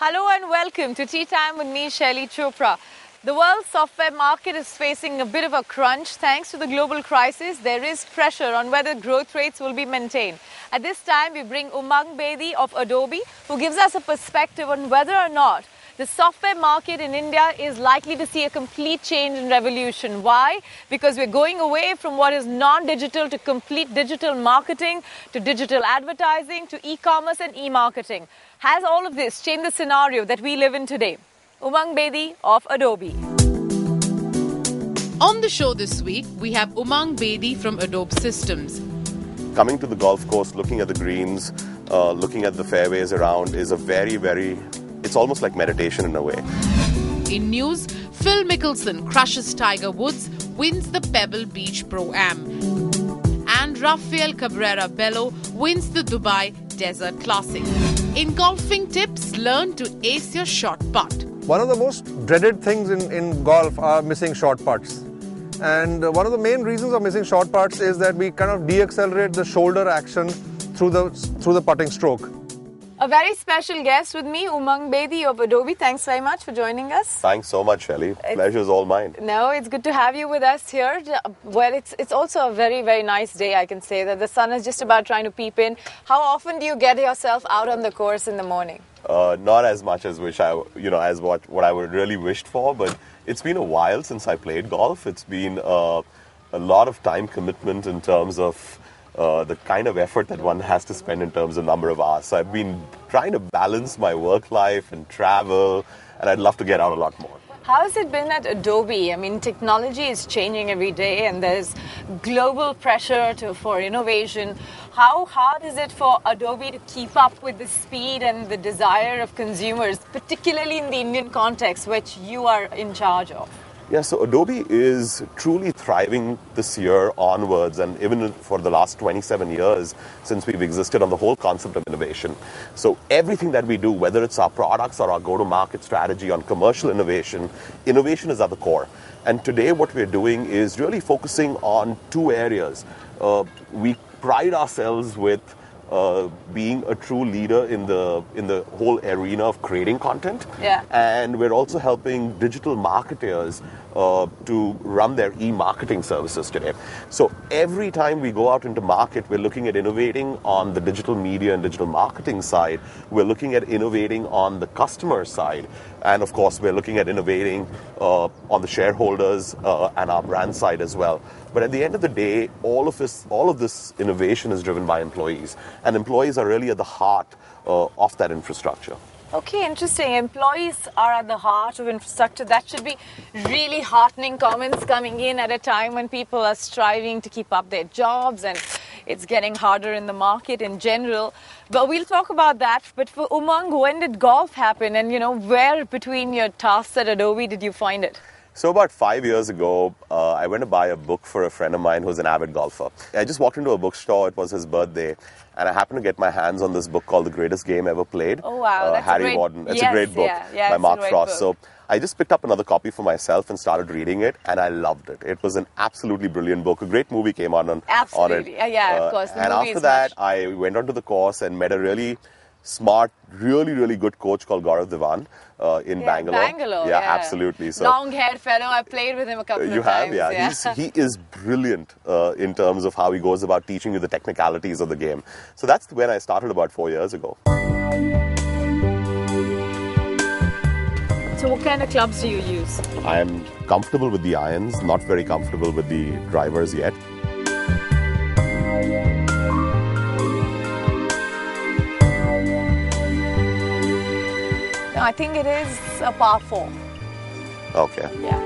Hello and welcome to Tea Time with me, Shaili Chopra. The world software market is facing a bit of a crunch. Thanks to the global crisis, there is pressure on whether growth rates will be maintained. At this time, we bring Umang Bedi of Adobe, who gives us a perspective on whether or not the software market in India is likely to see a complete change and revolution. Why? Because we're going away from what is non-digital to complete digital marketing, to digital advertising, to e-commerce and e-marketing. Has all of this changed the scenario that we live in today? Umang Bedi of Adobe. On the show this week, we have Umang Bedi from Adobe Systems. Coming to the golf course, looking at the greens, looking at the fairways around is a very, it's almost like meditation in a way. In news, Phil Mickelson crushes Tiger Woods, wins the Pebble Beach Pro-Am. And Rafael Cabrera Bello wins the Dubai Desert Classic. In golfing tips, learn to ace your short putt. One of the most dreaded things in golf are missing short putts. And one of the main reasons of missing short putts is that we kind of de-accelerate the shoulder action through the putting stroke. A very special guest with me, Umang Bedi of Adobe. Thanks very much for joining us. Thanks so much, Shaili. Pleasure is all mine. No, it's good to have you with us here. Well, it's also a very nice day, I can say, that the sun is just about trying to peep in. How often do you get yourself out on the course in the morning? Not as much as as what I would really wished for, but it's been a while since I played golf. It's been a lot of time commitment in terms of the kind of effort that one has to spend in terms of number of hours. So I've been trying to balance my work life and travel, and I'd love to get out a lot more. How has it been at Adobe? I mean, technology is changing every day and there's global pressure for innovation. How hard is it for Adobe to keep up with the speed and the desire of consumers, particularly in the Indian context, which you are in charge of? Yeah, so Adobe is truly thriving this year onwards, and even for the last 27 years since we've existed, on the whole concept of innovation. So everything that we do, whether it's our products or our go-to-market strategy on commercial innovation, innovation is at the core. And today what we're doing is really focusing on two areas. We pride ourselves with being a true leader in the whole arena of creating content. Yeah. And we're also helping digital marketers to run their e-marketing services today. So every time we go out into market, we're looking at innovating on the digital media and digital marketing side. We're looking at innovating on the customer side. And of course, we're looking at innovating on the shareholders and our brand side as well. But at the end of the day, all of this innovation is driven by employees. And employees are really at the heart of that infrastructure. Okay, interesting. Employees are at the heart of infrastructure. That should be really heartening comments coming in at a time when people are striving to keep up their jobs and it's getting harder in the market in general. But we'll talk about that. But for Umang, when did golf happen? And, where between your tasks at Adobe did you find it? So about 5 years ago, I went to buy a book for a friend of mine who's an avid golfer. I just walked into a bookstore. It was his birthday. And I happened to get my hands on this book called The Greatest Game Ever Played. Oh, wow. That's Harry Warden. It's a great book by Mark Frost. So I just picked up another copy for myself and started reading it, and I loved it. It was an absolutely brilliant book. A great movie came on it. Absolutely. Yeah, of course. And after that, I went on to the course and met a really smart, really good coach called Gaurav Diwan in Bangalore. Bangalore, yeah. Absolutely. So long-haired fellow. I played with him a couple of times. You have, yeah. He is brilliant in terms of how he goes about teaching you the technicalities of the game. So that's when I started about 4 years ago. So what kind of clubs do you use? I am comfortable with the irons, not very comfortable with the drivers yet. I think it is a par 4. Okay. Yeah.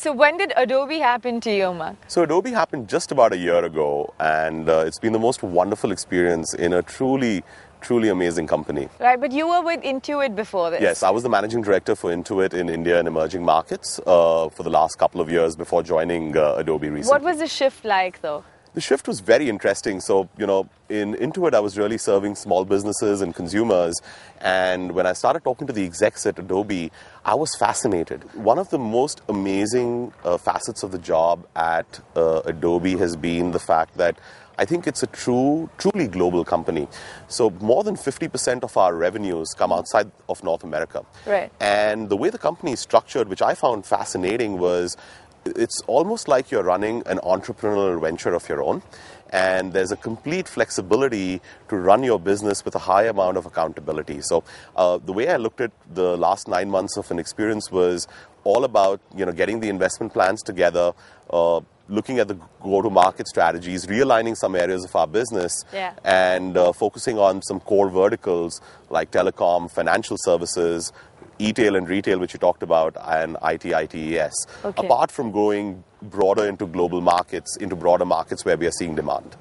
So when did Adobe happen to you, Umang? So Adobe happened just about a year ago, and it's been the most wonderful experience in a truly amazing company. Right, but you were with Intuit before this. Yes, I was the managing director for Intuit in India and emerging markets for the last couple of years before joining Adobe recently. What was the shift like, though? The shift was very interesting. So, in Intuit, I was really serving small businesses and consumers. And when I started talking to the execs at Adobe, I was fascinated. One of the most amazing facets of the job at Adobe has been the fact that I think it's a truly global company. So more than 50% of our revenues come outside of North America. Right. And the way the company is structured, which I found fascinating, was it's almost like you're running an entrepreneurial venture of your own. And there's a complete flexibility to run your business with a high amount of accountability. So the way I looked at the last 9 months of an experience was all about getting the investment plans together, looking at the go-to-market strategies, realigning some areas of our business, and focusing on some core verticals like telecom, financial services, e-tail and retail, which you talked about, and IT, ITES. Okay. Apart from going broader into global markets, into broader markets where we are seeing demand.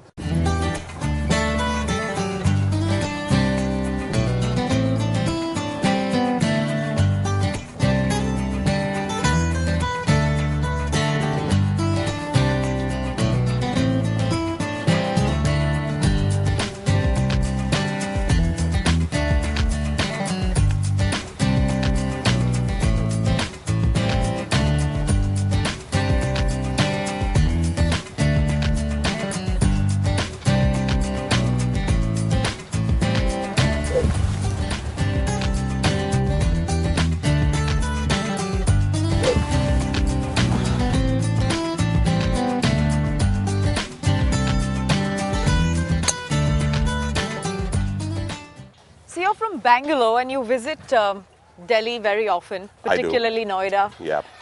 So you're from Bangalore and you visit Delhi very often, particularly Noida,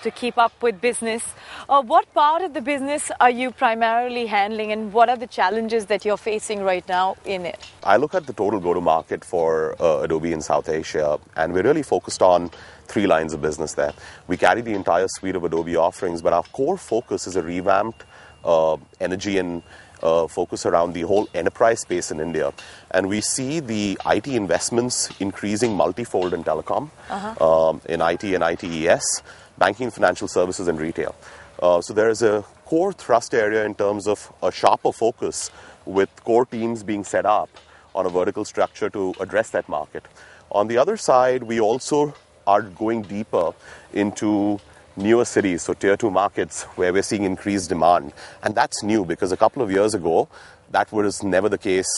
to keep up with business. What part of the business are you primarily handling, and what are the challenges that you're facing right now in it? I look at the total go-to-market for Adobe in South Asia, and we're really focused on 3 lines of business there. We carry the entire suite of Adobe offerings, but our core focus is a revamped energy and focus around the whole enterprise space in India. And we see the IT investments increasing multifold in telecom, in IT and ITES, banking, financial services, and retail. So there is a core thrust area in terms of a sharper focus with core teams being set up on a vertical structure to address that market. On the other side, we also are going deeper into newer cities, so tier 2 markets where we're seeing increased demand. And that's new because a couple of years ago, that was never the case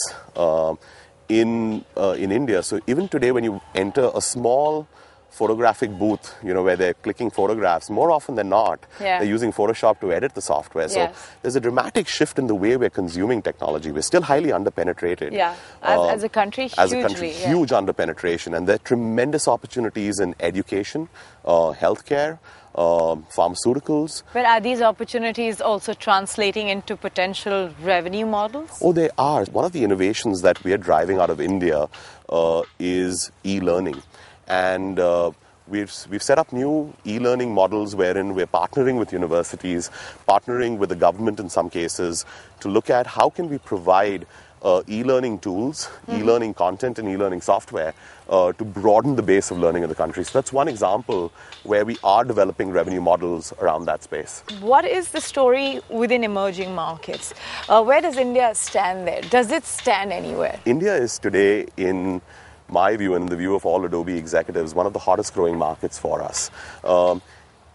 in India. So even today, when you enter a small photographic booth, where they're clicking photographs, more often than not, they're using Photoshop to edit the software. So there's a dramatic shift in the way we're consuming technology. We're still highly underpenetrated. As a country, hugely. Huge underpenetration. And there are tremendous opportunities in education, healthcare, pharmaceuticals. But are these opportunities also translating into potential revenue models? Oh, they are. One of the innovations that we are driving out of India is e-learning. And we've set up new e-learning models wherein we're partnering with universities, partnering with the government in some cases, to look at how can we provide e-learning tools, e-learning content and e-learning software to broaden the base of learning in the country. So that's one example where we are developing revenue models around that space. What is the story within emerging markets? Where does India stand there? Does it stand anywhere? India is today, in my view and in the view of all Adobe executives, one of the hottest growing markets for us.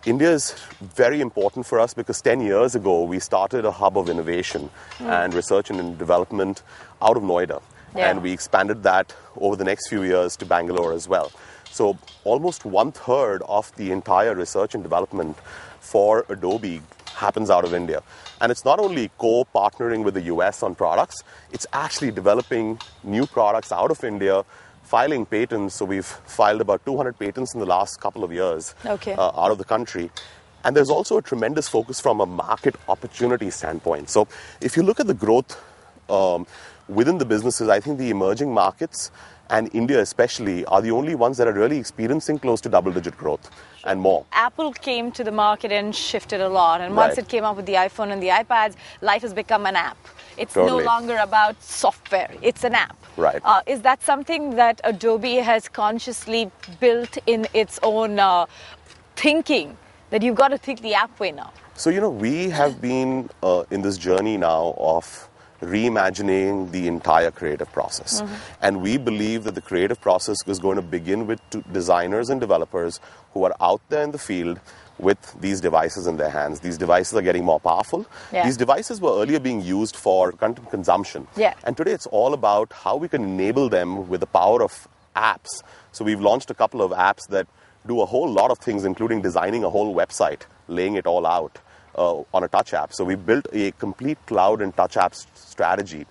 India is very important for us because 10 years ago, we started a hub of innovation and research and development out of Noida. And we expanded that over the next few years to Bangalore as well. So almost 1/3 of the entire research and development for Adobe happens out of India. And it's not only co-partnering with the US on products, it's actually developing new products out of India, filing patents. So we've filed about 200 patents in the last couple of years out of the country. And there's also a tremendous focus from a market opportunity standpoint. So if you look at the growth within the businesses, I think the emerging markets and India especially are the only ones that are really experiencing close to double-digit growth and more. Apple came to the market and shifted a lot. And once Right. it came up with the iPhone and the iPads, life has become an app. It's no Totally. longer about software. It's an app. Right. Is that something that Adobe has consciously built in its own thinking, that you've got to think the app way now? So, we have been in this journey now of reimagining the entire creative process. And we believe that the creative process is going to begin with designers and developers who are out there in the field with these devices in their hands. These devices are getting more powerful. Yeah. These devices were earlier being used for content consumption. Yeah. And today it's all about how we can enable them with the power of apps. So we've launched a couple of apps that do a whole lot of things, including designing a whole website, laying it all out on a touch app. So we built a complete cloud and touch app strategy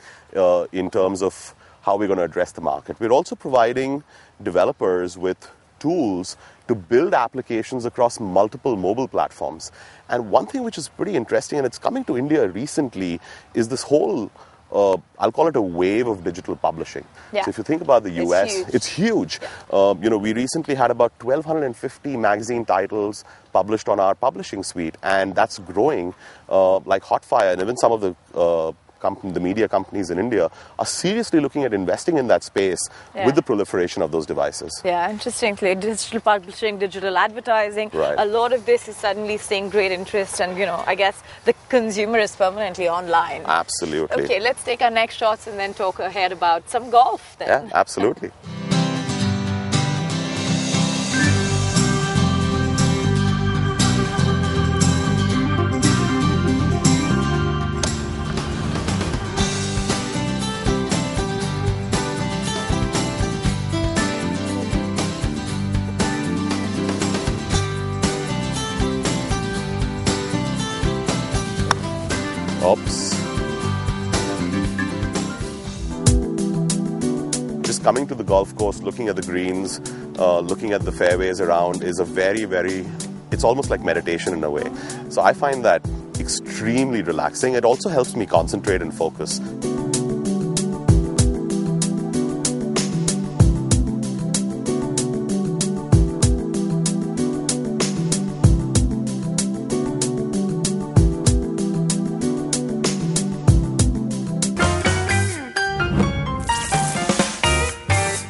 in terms of how we're going to address the market. We're also providing developers with tools to build applications across multiple mobile platforms. And one thing which is pretty interesting, and it's coming to India recently, is this whole, I'll call it a wave of digital publishing. Yeah. So if you think about the US, huge. it's huge. We recently had about 1,250 magazine titles published on our publishing suite, and that's growing like hot fire. And even some of the media companies in India are seriously looking at investing in that space with the proliferation of those devices. Yeah, interestingly, digital publishing, digital advertising, Right. a lot of this is suddenly seeing great interest, and I guess the consumer is permanently online. Absolutely. Okay, let's take our next shots and then talk ahead about some golf then. Yeah, absolutely. Oops. Just coming to the golf course, looking at the greens, looking at the fairways around is a very, it's almost like meditation in a way. So I find that extremely relaxing. It also helps me concentrate and focus.